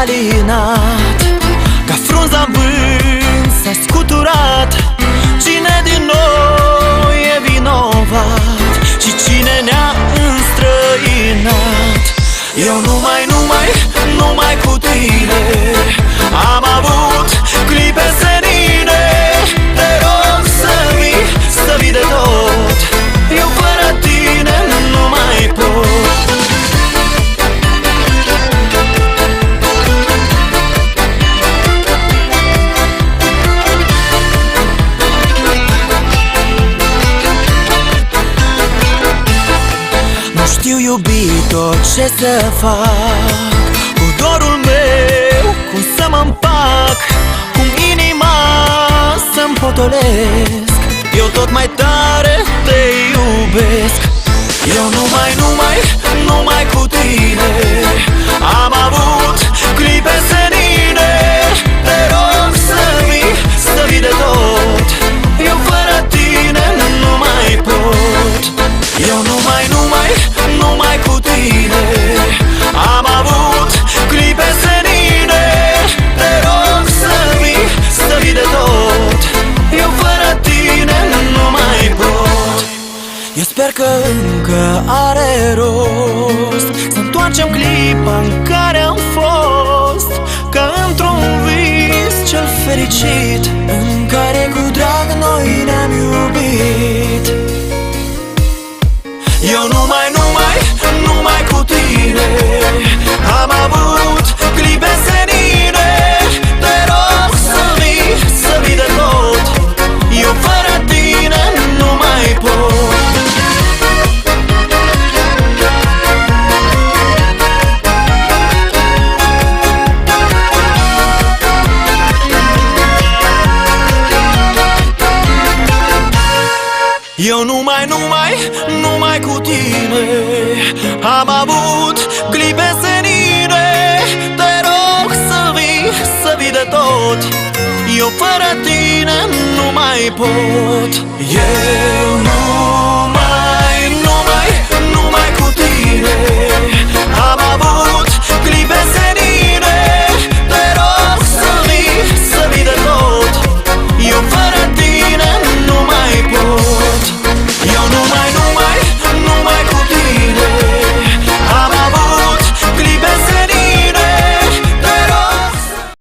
alinat, ca frunza în vânt s-a scuturat. Cine din noi e vinovat și cine ne-a înstrăinat? Eu numai cu tine am avut clipe senine. Te rog să vii de tot, eu fără tine nu mai pot. Nu știu, iubito, ce să fac cu dorul meu, cum să mă împac, cum inima să-mi potolesc. Eu tot mai tare te iubesc. Eu numai cu tine am avut clipe senine. Te rog să vii de tot, eu fără tine nu mai pot. Eu numai cu tine am avut clipe senine. Te rog să vii de tot, eu fără tine nu mai pot. Eu sper că încă are rost să întoarcem clipa în care am fost, ca într-un vis cel fericit în care cu drag noi ne-am iubit. Eu numai cu tine am avut clipe senine. Te rog să vii de tot, eu fără tine nu mai pot. Eu numai cu tine am avut clipe senine. Te rog să vii de tot, eu fără tine nu mai pot. Eu nu